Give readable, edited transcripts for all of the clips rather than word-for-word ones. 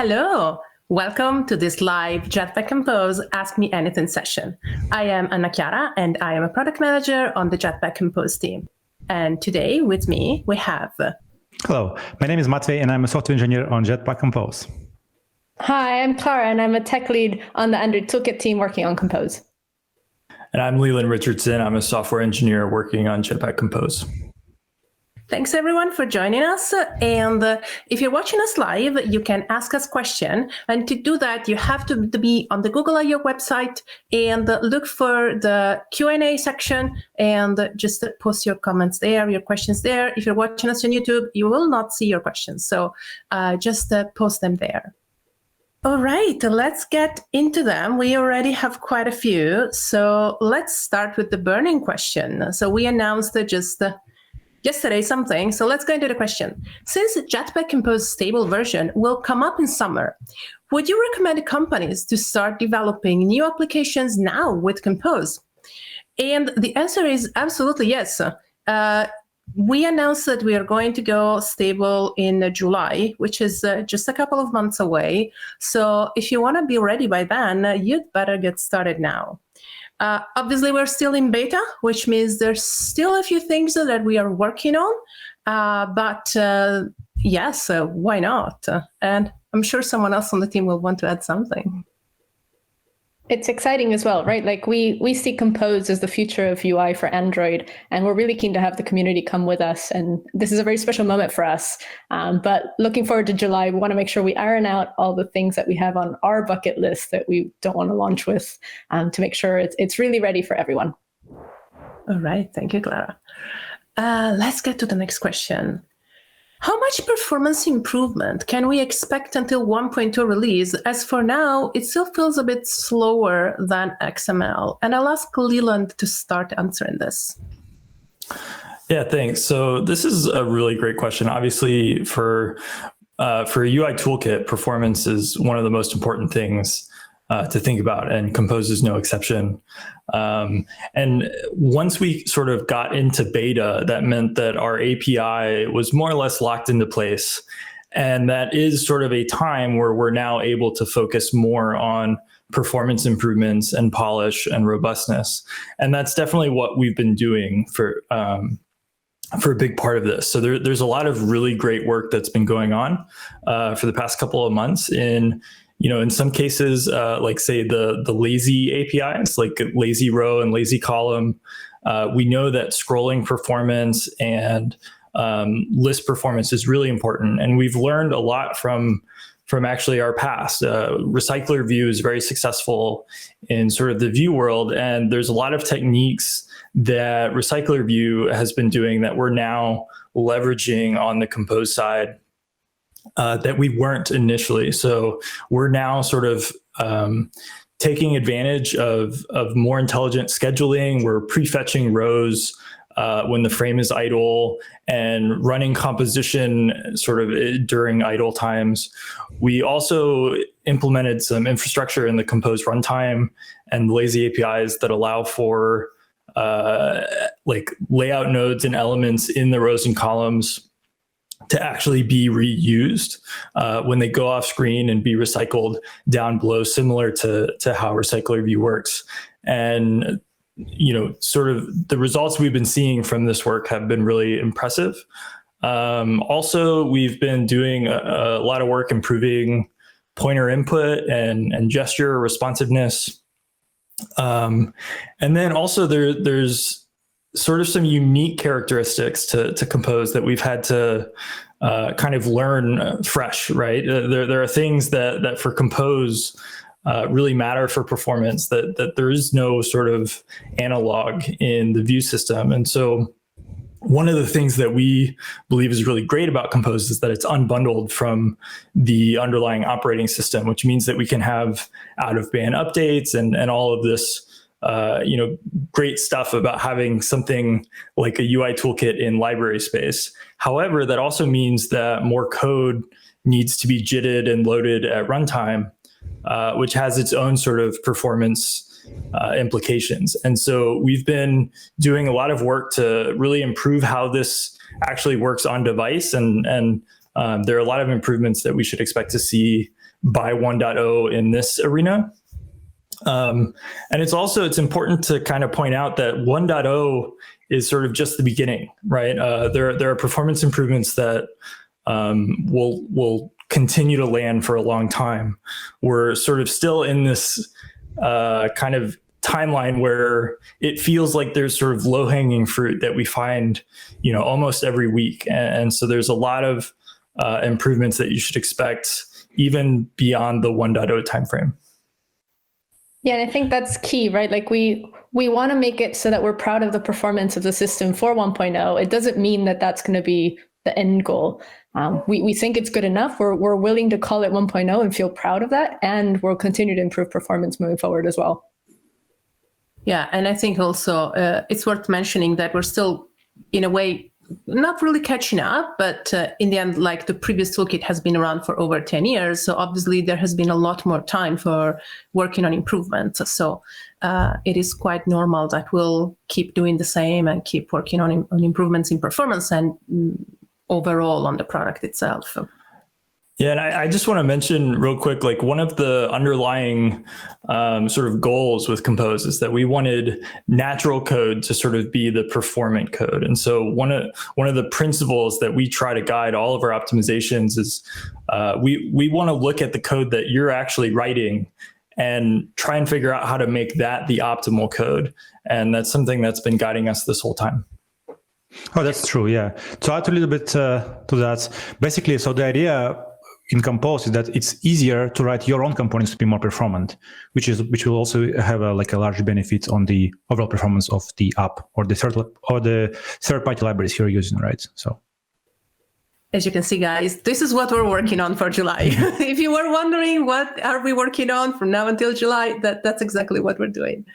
Hello, welcome to this live Jetpack Compose Ask Me Anything session. I am Anna-Chiara and I am a product manager on the Jetpack Compose team. And today with me, we have... Hello, my name is Matvei and I'm a software engineer on Jetpack Compose. Hi, I'm Clara and I'm a tech lead on the Android toolkit team working on Compose. And I'm Leland Richardson. I'm a software engineer working on Jetpack Compose. Thanks everyone for joining us. And if you're watching us live, you can ask us questions. And to do that, you have to be on the Google I/O website and look for the Q&A section and just post your comments there, your questions there. If you're watching us on YouTube, you will not see your questions. So just post them there. All right, let's get into them. We already have quite a few. So let's start with the burning question. So we announced just yesterday something. So let's go into the question. Since Jetpack Compose stable version will come up in summer, would you recommend companies to start developing new applications now with Compose? And the answer is absolutely yes. We announced that we are going to go stable in July, which is just a couple of months away. So if you want to be ready by then, you'd better get started now. Obviously, we're still in beta, which means there's still a few things that we are working on. But yes, why not? And I'm sure someone else on the team will want to add something. It's exciting as well, right? Like we see Compose as the future of UI for Android, and we're really keen to have the community come with us. And this is a very special moment for us. But looking forward to July, we want to make sure we iron out all the things that we have on our bucket list that we don't want to launch with, to make sure it's really ready for everyone. All right, thank you, Clara. Let's get to the next question. How much performance improvement can we expect until 1.2 release? As for now, it still feels a bit slower than XML. And I'll ask Leland to start answering this. Yeah, thanks. So this is a really great question. Obviously, for a UI toolkit, performance is one of the most important things to think about, and Compose is no exception. And once we sort of got into beta, that meant that our API was more or less locked into place. And that is sort of a time where we're now able to focus more on performance improvements and polish and robustness. And that's definitely what we've been doing for a big part of this. So there's a lot of really great work that's been going on for the past couple of months in some cases, like say the lazy APIs, like lazy row and lazy column, we know that scrolling performance and list performance is really important. And we've learned a lot from actually our past. Recycler view is very successful in sort of the view world. And there's a lot of techniques that Recycler view has been doing that we're now leveraging on the Compose side. That we weren't initially. So we're now sort of taking advantage of more intelligent scheduling. We're prefetching rows when the frame is idle and running composition sort of during idle times. We also implemented some infrastructure in the Compose runtime and the lazy APIs that allow for like layout nodes and elements in the rows and columns to actually be reused when they go off screen and be recycled down below, similar to how Recycler View works. And, sort of the results we've been seeing from this work have been really impressive. Also, we've been doing a lot of work improving pointer input and gesture responsiveness. And then also there's sort of some unique characteristics to Compose that we've had to kind of learn fresh, right? There are things that for Compose really matter for performance that there is no sort of analog in the view system. And so one of the things that we believe is really great about Compose is that it's unbundled from the underlying operating system, which means that we can have out-of-band updates and all of this great stuff about having something like a UI toolkit in library space. However, that also means that more code needs to be JITted and loaded at runtime, which has its own sort of performance implications. And so we've been doing a lot of work to really improve how this actually works on device. And there are a lot of improvements that we should expect to see by 1.0 in this arena. And it's important to kind of point out that 1.0 is sort of just the beginning, right? There are performance improvements that will continue to land for a long time. We're sort of still in this kind of timeline where it feels like there's sort of low-hanging fruit that we find, almost every week. And so there's a lot of improvements that you should expect even beyond the 1.0 timeframe. Yeah, and I think that's key, right? Like we want to make it so that we're proud of the performance of the system for 1.0. It doesn't mean that that's going to be the end goal. We think it's good enough. We're willing to call it 1.0 and feel proud of that, and we'll continue to improve performance moving forward as well. Yeah, and I think also it's worth mentioning that we're still, in a way, not really catching up, but in the end, like the previous toolkit has been around for over 10 years. So obviously there has been a lot more time for working on improvements. So it is quite normal that we'll keep doing the same and keep working on improvements in performance and overall on the product itself. Yeah, and I just want to mention real quick, like one of the underlying sort of goals with Compose is that we wanted natural code to sort of be the performant code. And so one of the principles that we try to guide all of our optimizations is we want to look at the code that you're actually writing and try and figure out how to make that the optimal code. And that's something that's been guiding us this whole time. Oh, that's true. Yeah. To add a little bit to that, basically, so the idea in Compose is that it's easier to write your own components to be more performant, which will also have a large benefit on the overall performance of the app or the third-party libraries you're using, right? So, as you can see, guys, this is what we're working on for July. If you were wondering what are we working on from now until July, that's exactly what we're doing.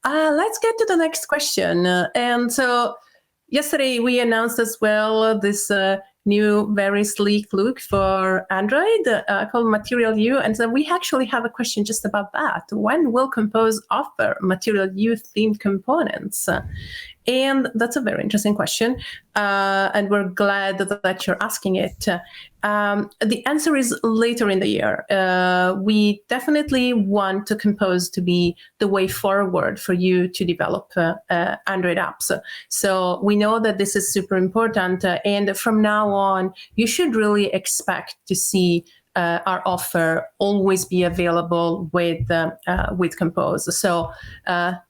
Let's get to the next question. And so yesterday we announced as well this new very sleek look for Android called Material U. And so we actually have a question just about that. When will Compose offer Material U themed components? And that's a very interesting question. And we're glad that you're asking it. The answer is later in the year. We definitely want to Compose to be the way forward for you to develop Android apps. So we know that this is super important. And from now on, you should really expect to see our offer always be available with Compose. So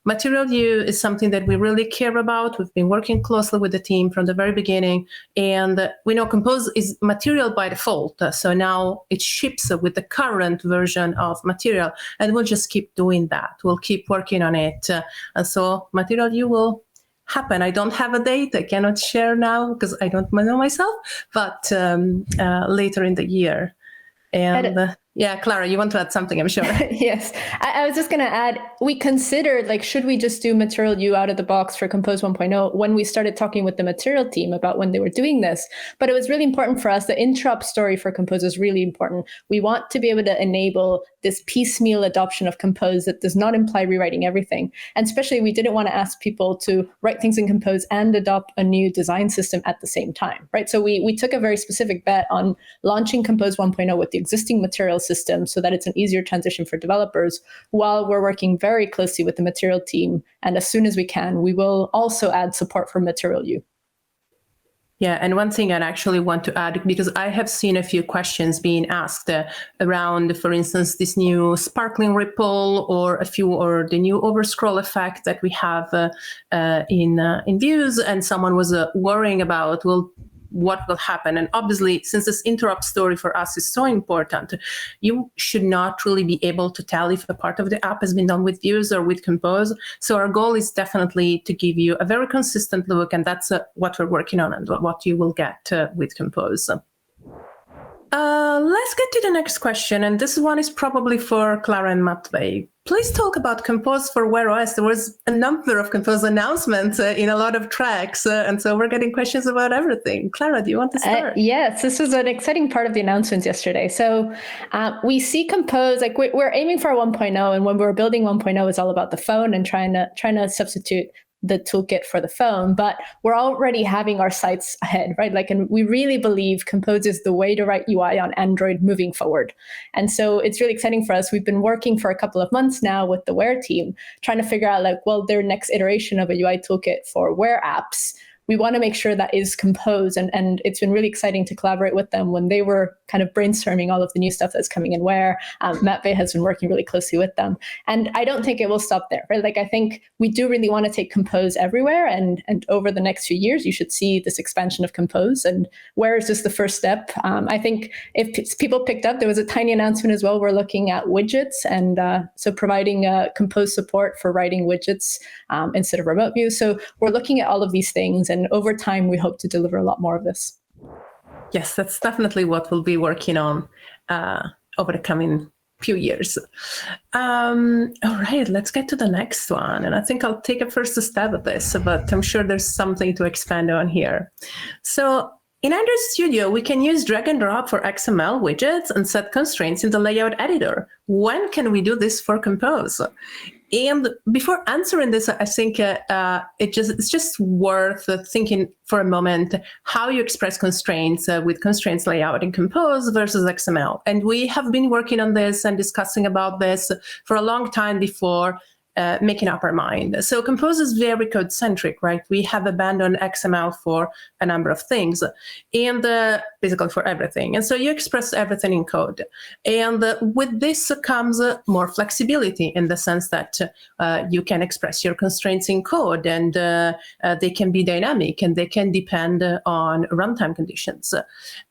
Material U is something that we really care about. We've been working closely with the team from the very beginning, and we know Compose is Material by default. So now it ships with the current version of Material, and we'll just keep doing that. We'll keep working on it. And so Material U will happen. I don't have a date. I cannot share now because I don't know myself, but later in the year. And yeah, Clara, you want to add something, I'm sure. Yes, I was just going to add, we considered, like, should we just do Material U out of the box for Compose 1.0 when we started talking with the Material team about when they were doing this. But it was really important for us. The interop story for Compose is really important. We want to be able to enable this piecemeal adoption of Compose that does not imply rewriting everything. And especially, we didn't want to ask people to write things in Compose and adopt a new design system at the same time, right? So we took a very specific bet on launching Compose 1.0 with the existing Material system so that it's an easier transition for developers, while we're working very closely with the Material team. And as soon as we can, we will also add support for Material U. Yeah, and one thing I'd actually want to add, because I have seen a few questions being asked around, for instance, this new sparkling ripple or the new overscroll effect that we have in views, and someone was worrying about, well, what will happen. And obviously, since this interrupt story for us is so important, you should not really be able to tell if a part of the app has been done with views or with Compose. So our goal is definitely to give you a very consistent look, and that's what we're working on and what you will get with Compose. Let's get to the next question, and this one is probably for Clara and Matvei. Please talk about Compose for Wear OS. There was a number of Compose announcements in a lot of tracks, and so we're getting questions about everything. Clara, do you want to start? Yes, this was an exciting part of the announcements yesterday. So we see Compose, like we're aiming for 1.0, and when we were building 1.0, it's all about the phone and trying to substitute the toolkit for the phone, but we're already having our sights ahead, right? Like, and we really believe Compose is the way to write UI on Android moving forward. And so it's really exciting for us. We've been working for a couple of months now with the Wear team, trying to figure out, like, well, their next iteration of a UI toolkit for Wear apps, we want to make sure that is Compose. And it's been really exciting to collaborate with them when they were kind of brainstorming all of the new stuff that's coming in Wear. Matvei has been working really closely with them. And I don't think it will stop there, right? Like, I think we do really want to take Compose everywhere. And over the next few years, you should see this expansion of Compose. And Wear is just the first step. I think if people picked up, there was a tiny announcement as well. We're looking at widgets. And so providing Compose support for writing widgets instead of remote view. So we're looking at all of these things. And over time, we hope to deliver a lot more of this. Yes, that's definitely what we'll be working on over the coming few years. All right, let's get to the next one. And I think I'll take a first stab at this, but I'm sure there's something to expand on here. So in Android Studio, we can use drag and drop for XML widgets and set constraints in the layout editor. When can we do this for Compose? And before answering this, I think it's just worth thinking for a moment how you express constraints with constraints layout in Compose versus XML. And we have been working on this and discussing about this for a long time before making up our mind. So Compose is very code-centric, right? We have abandoned XML for a number of things, and basically for everything. And so you express everything in code. And with this comes more flexibility in the sense that you can express your constraints in code, and they can be dynamic, and they can depend on runtime conditions.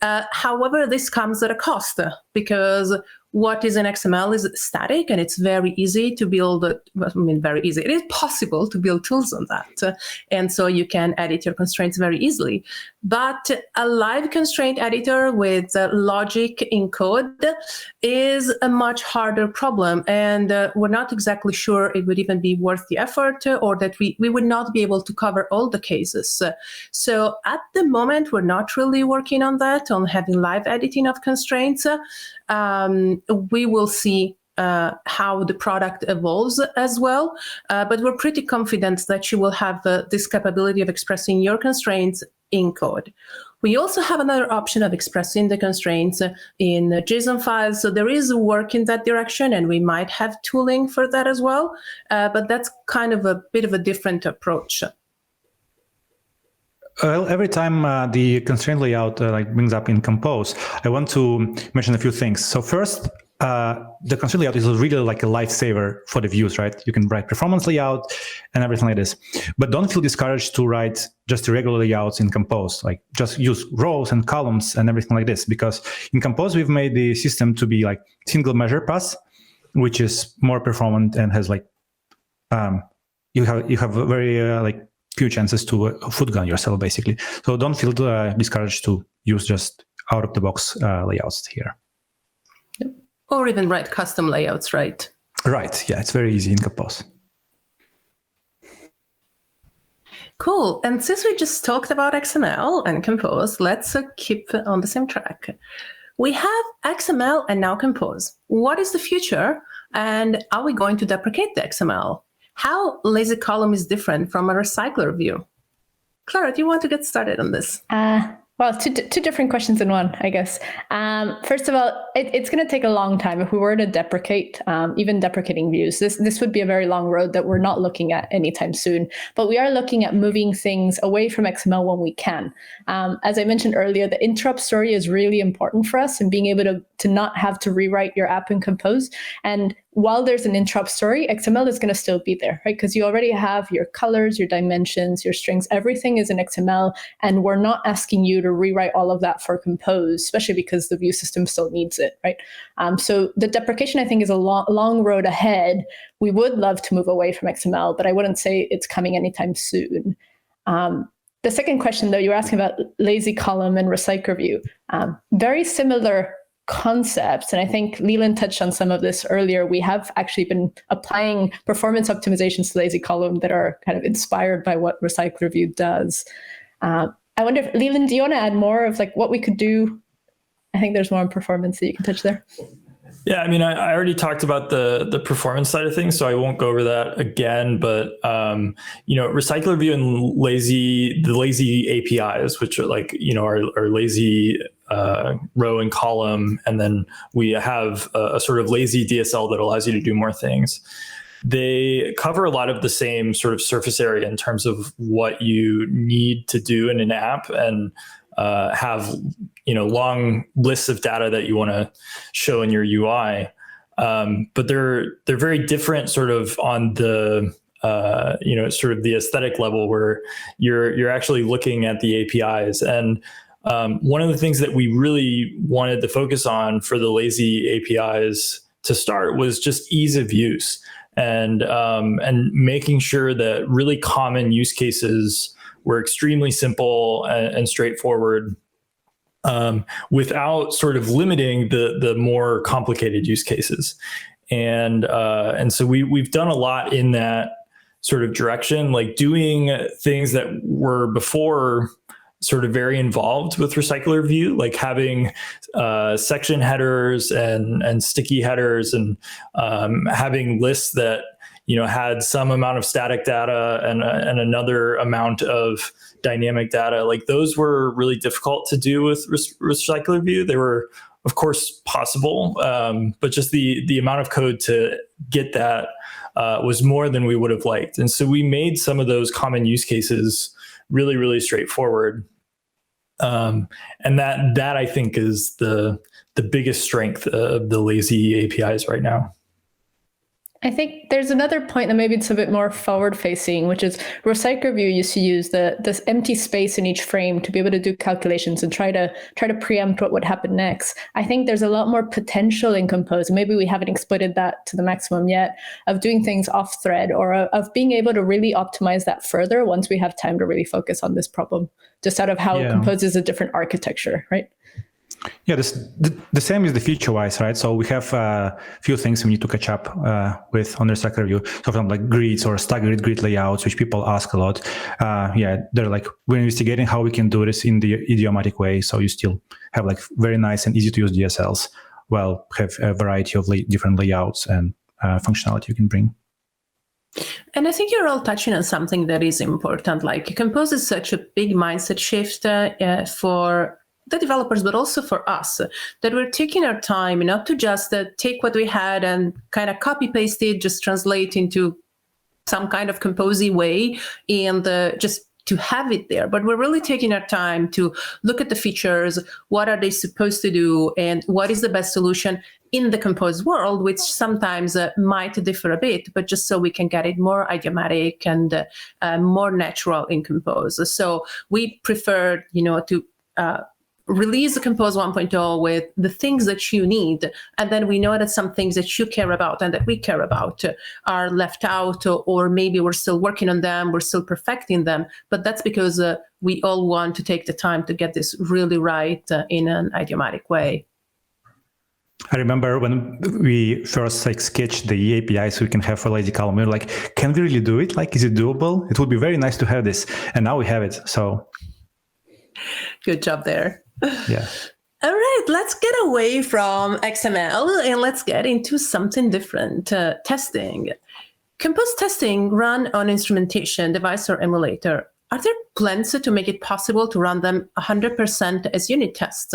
However, this comes at a cost, because what is in XML is static, and it's very easy to build, very easy. It is possible to build tools on that. And so you can edit your constraints very easily. But a live constraint editor with logic in code is a much harder problem. And we're not exactly sure it would even be worth the effort, or that we would not be able to cover all the cases. So at the moment, we're not really working on that, on having live editing of constraints. We will see how the product evolves as well, but we're pretty confident that you will have this capability of expressing your constraints in code. We also have another option of expressing the constraints in JSON files, so there is work in that direction, and we might have tooling for that as well, but that's kind of a bit of a different approach. Well, every time the constraint layout brings up in Compose, I want to mention a few things. So first, the constraint layout is really like a lifesaver for the views, right? You can write performance layout and everything like this. But don't feel discouraged to write just the regular layouts in Compose, like just use rows and columns and everything like this. Because in Compose, we've made the system to be like single measure pass, which is more performant and has like, you have a very few chances to foot gun yourself, basically. So don't feel discouraged to use just out-of-the-box layouts here. Or even write custom layouts, right? Right, yeah, it's very easy in Compose. Cool, and since we just talked about XML and Compose, let's keep on the same track. We have XML and now Compose. What is the future, and are we going to deprecate the XML? How lazy column is different from a recycler view? Clara, do you want to get started on this? Well, two different questions in one, I guess. First of all, it's going to take a long time. If we were to deprecate, even deprecating views, this would be a very long road that we're not looking at anytime soon. But we are looking at moving things away from XML when we can. As I mentioned earlier, the interrupt story is really important for us, and being able to not have to rewrite your app in Compose. And while there's an interrupt story, XML is going to still be there, right? Because you already have your colors, your dimensions, your strings, everything is in XML, and we're not asking you to rewrite all of that for Compose, especially because the view system still needs it, right? So the deprecation, I think, is a long road ahead. We would love to move away from XML, but I wouldn't say it's coming anytime soon. The second question, though, you were asking about lazy column and recycler view. Very similar concepts. And I think Leland touched on some of this earlier. We have actually been applying performance optimizations to lazy column that are kind of inspired by what recycler view does. I wonder if, Leland, do you want to add more of like what we could do? I think there's more on performance that you can touch there. Yeah, I mean, I already talked about the performance side of things, so I won't go over that again. But recycler view and the lazy APIs, which are like our lazy row and column, and then we have a sort of lazy DSL that allows you to do more things. They cover a lot of the same sort of surface area in terms of what you need to do in an app, and have long lists of data that you want to show in your UI, but they're very different, sort of on the sort of the aesthetic level, where you're actually looking at the APIs. And one of the things that we really wanted to focus on for the lazy APIs to start was just ease of use, and making sure that really common use cases were extremely simple and straightforward, without sort of limiting the more complicated use cases. And so we've done a lot in that sort of direction, like doing things that were before sort of very involved with recycler view, like having section headers and sticky headers, and having lists that had some amount of static data and another amount of dynamic data. Like those were really difficult to do with recycler view. They were, of course, possible, but just the amount of code to get that was more than we would have liked. And so we made some of those common use cases really, really straightforward. And that I think is the biggest strength of the lazy APIs right now. I think there's another point that maybe it's a bit more forward-facing, which is Recycler View used to use this empty space in each frame to be able to do calculations and try to preempt what would happen next. I think there's a lot more potential in Compose. Maybe we haven't exploited that to the maximum yet, of doing things off thread, or of being able to really optimize that further once we have time to really focus on this problem, just out of how Compose is a different architecture, right? Yeah, the same is the feature-wise, right? So we have a few things we need to catch up with on the Recycler View. So for example, like grids or staggered grid layouts, which people ask a lot. They're like, we're investigating how we can do this in the idiomatic way, so you still have like very nice and easy to use DSLs, while have a variety of different layouts and functionality you can bring. And I think you're all touching on something that is important. Like Compose is such a big mindset shift for the developers, but also for us, that we're taking our time not to just take what we had and kind of copy paste it, just translate into some kind of Compose way and just to have it there. But we're really taking our time to look at the features, what are they supposed to do, and what is the best solution in the Compose world, which sometimes might differ a bit, but just so we can get it more idiomatic and more natural in Compose. So we prefer, to release the Compose 1.0 with the things that you need, and then we know that some things that you care about and that we care about are left out, or maybe we're still working on them, we're still perfecting them, but that's because we all want to take the time to get this really right in an idiomatic way. I remember when we first sketched the APIs we can have for lazy column, we were like, can we really do it? Like, is it doable? It would be very nice to have this. And now we have it, so. Good job there. Yeah. All right, let's get away from XML and let's get into something different, testing. Compose testing run on instrumentation, device, or emulator. Are there plans to make it possible to run them 100% as unit tests?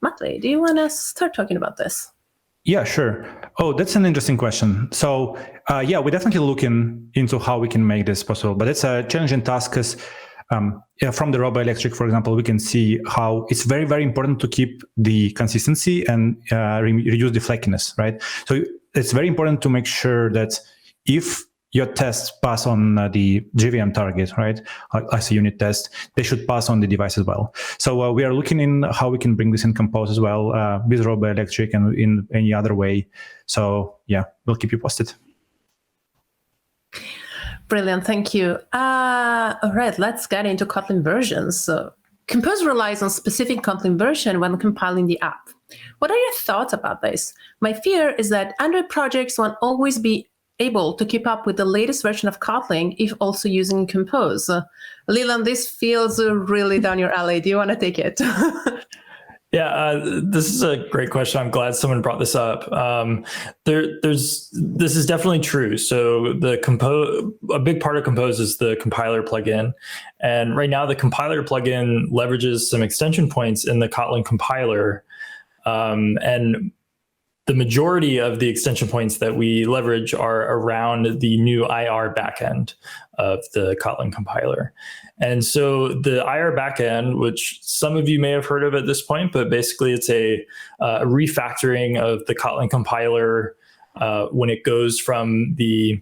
Matvei, do you want to start talking about this? Yeah, sure. Oh, that's an interesting question. So we're definitely looking into how we can make this possible, but it's a challenging task because from the Robo Electric, for example, we can see how it's very, very important to keep the consistency and reduce the flakiness, right? So it's very important to make sure that if your tests pass on the JVM target, right, as a unit test, they should pass on the device as well. So we are looking in how we can bring this in Compose as well, with Robo Electric and in any other way. So yeah, we'll keep you posted. Brilliant, thank you. All right, let's get into Kotlin versions. So, Compose relies on specific Kotlin version when compiling the app. What are your thoughts about this? My fear is that Android projects won't always be able to keep up with the latest version of Kotlin if also using Compose. Leland, this feels really down your alley. Do you want to take it? Yeah, this is a great question. I'm glad someone brought this up. This is definitely true. So a big part of Compose is the compiler plugin, and right now the compiler plugin leverages some extension points in the Kotlin compiler, and the majority of the extension points that we leverage are around the new IR backend of the Kotlin compiler. And so the IR backend, which some of you may have heard of at this point, but basically it's a refactoring of the Kotlin compiler when it goes from the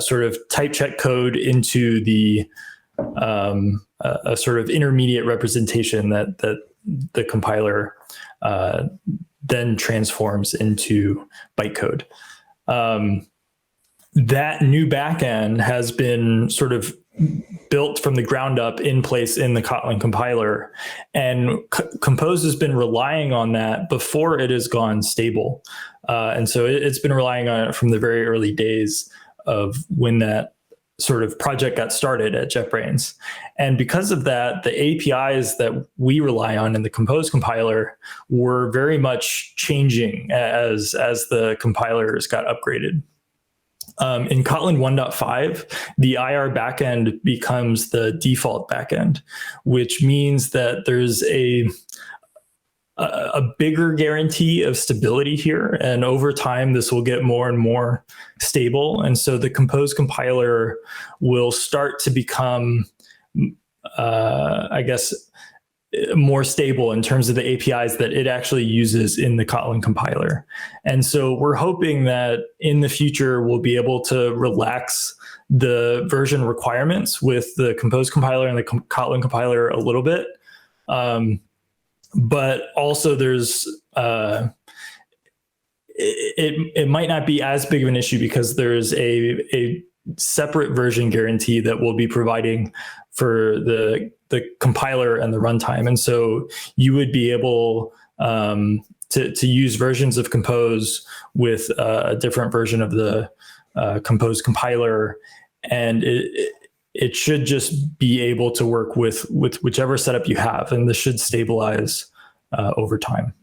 sort of type check code into the a sort of intermediate representation that the compiler then transforms into bytecode. That new backend has been sort of built from the ground up in place in the Kotlin compiler, and Compose has been relying on that before it has gone stable. And so it's been relying on it from the very early days of when that sort of project got started at JetBrains. And because of that, the APIs that we rely on in the Compose compiler were very much changing as the compilers got upgraded. In Kotlin 1.5, the IR backend becomes the default backend, which means that there's a bigger guarantee of stability here. And over time, this will get more and more stable. And so the Compose compiler will start to become, I guess, more stable in terms of the APIs that it actually uses in the Kotlin compiler. And so we're hoping that in the future, we'll be able to relax the version requirements with the Compose compiler and the Kotlin compiler a little bit. But also there's, it might not be as big of an issue because there's a separate version guarantee that we'll be providing for the compiler and the runtime. And so you would be able to use versions of Compose with a different version of the Compose compiler. And it should just be able to work with whichever setup you have, and this should stabilize over time.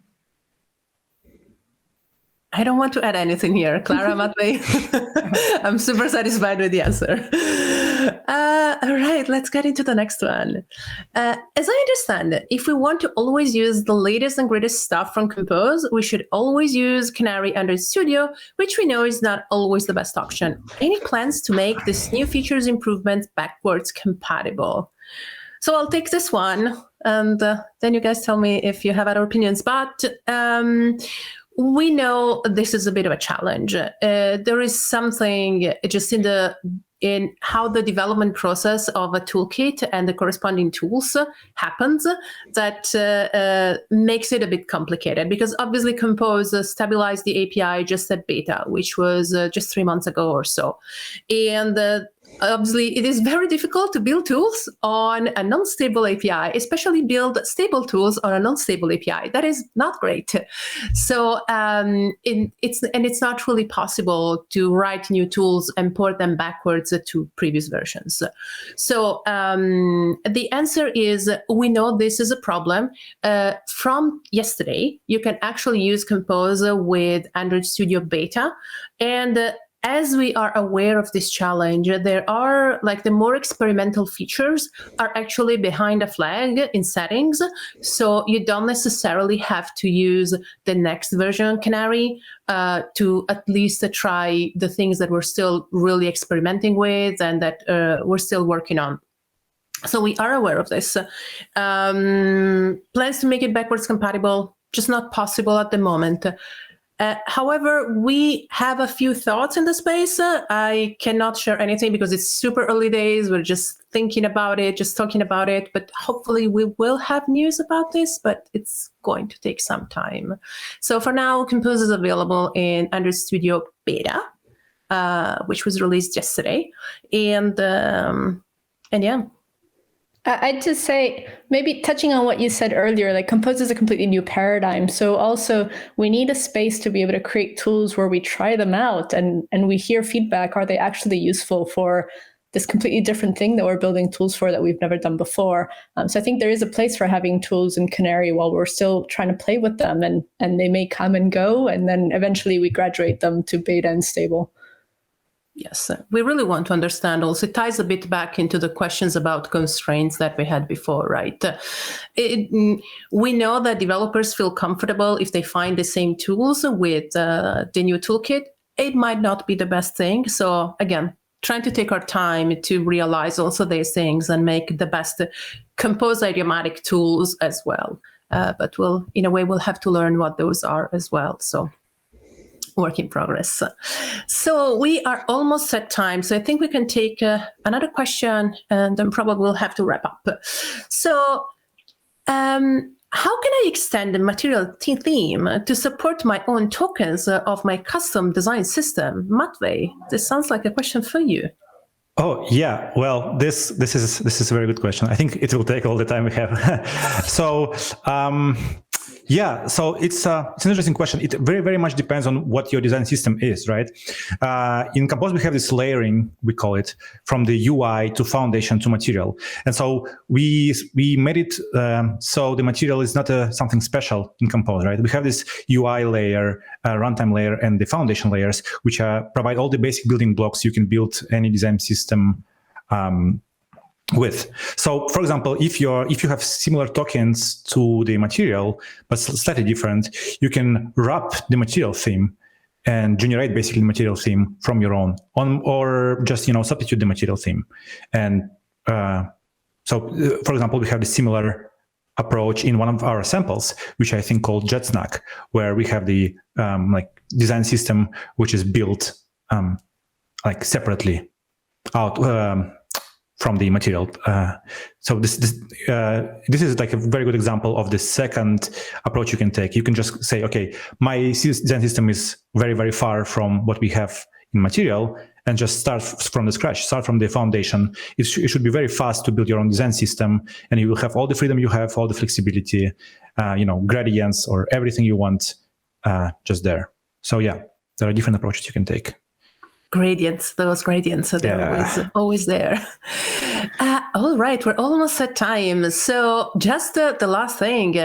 I don't want to add anything here. Clara, Matvei, I'm super satisfied with the answer. All right, let's get into the next one. As I understand it, if we want to always use the latest and greatest stuff from Compose, we should always use Canary Android Studio, which we know is not always the best option. Any plans to make this new features improvements backwards compatible? So I'll take this one, and then you guys tell me if you have other opinions. But we know this is a bit of a challenge. There is something just in how the development process of a toolkit and the corresponding tools happens that makes it a bit complicated, because obviously Compose stabilized the API just at beta, which was just 3 months ago or so. And obviously, it is very difficult to build tools on a non-stable API, especially build stable tools on a non-stable API. That is not great. So it's not really possible to write new tools and port them backwards to previous versions. So the answer is, we know this is a problem. From yesterday, you can actually use Compose with Android Studio Beta, and as we are aware of this challenge, there are the more experimental features are actually behind a flag in settings. So you don't necessarily have to use the next version Canary to at least try the things that we're still really experimenting with and that we're still working on. So we are aware of this. Plans to make it backwards compatible, just not possible at the moment. However, we have a few thoughts in the space. I cannot share anything because it's super early days. We're just thinking about it, just talking about it. But hopefully we will have news about this, but it's going to take some time. So for now, Compose is available in Android Studio Beta, which was released yesterday. And yeah. I'd just say, maybe touching on what you said earlier, Compose is a completely new paradigm. So also we need a space to be able to create tools where we try them out and we hear feedback. Are they actually useful for this completely different thing that we're building tools for that we've never done before. So I think there is a place for having tools in Canary while we're still trying to play with them, and they may come and go, and then eventually we graduate them to beta and stable. Yes, we really want to understand also. It ties a bit back into the questions about constraints that we had before, right? We know that developers feel comfortable if they find the same tools with the new toolkit. It might not be the best thing. So again, trying to take our time to realize also these things and make the best Compose idiomatic tools as well. But in a way, we'll have to learn what those are as well. So work in progress. So we are almost at time. So I think we can take another question, and then probably we'll have to wrap up. So how can I extend the material theme to support my own tokens of my custom design system? Matvei, this sounds like a question for you. Oh yeah, well, this is a very good question. I think it will take all the time we have. So yeah, so it's an interesting question. It very much depends on what your design system is, right? In Compose, we have this layering, we call it, from the UI to foundation to material. And so we made it so the material is not something special in Compose, right? We have this UI layer, runtime layer, and the foundation layers, which provide all the basic building blocks you can build any design system with. So, for example, if you have similar tokens to the material but slightly different, you can wrap the material theme and generate basically the material theme from your own, or just substitute the material theme. And so, for example, we have the similar approach in one of our samples, which I think called JetSnack, where we have the design system which is built separately out from the material. So this is like a very good example of the second approach you can take. You can just say, okay, my design system is very, very far from what we have in material, and just start from the scratch, start from the foundation. It should be very fast to build your own design system, and you will have all the freedom you have, all the flexibility, gradients or everything you want just there. So yeah, there are different approaches you can take. Gradients, those gradients are always there. All right, we're almost at time. So just the last thing,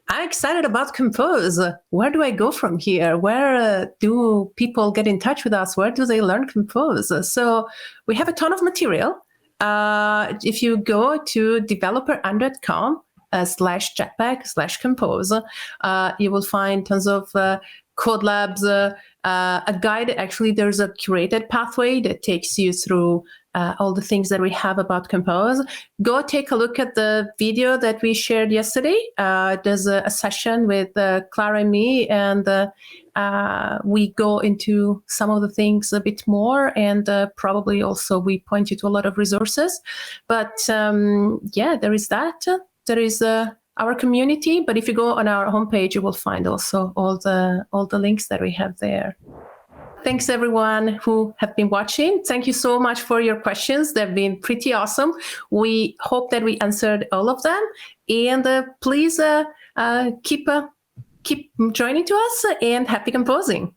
I'm excited about Compose. Where do I go from here? Where do people get in touch with us? Where do they learn Compose? So we have a ton of material. If you go to developer.com/jetpack/compose, you will find tons of code labs, a guide. Actually, there's a curated pathway that takes you through all the things that we have about Compose. Go take a look at the video that we shared yesterday. There's a session with Clara and me, and we go into some of the things a bit more, and probably also we point you to a lot of resources. But yeah, there is that. There is our community, but if you go on our homepage, you will find also all the links that we have there. Thanks everyone who have been watching. Thank you so much for your questions. They've been pretty awesome. We hope that we answered all of them, and please keep joining to us, and happy composing.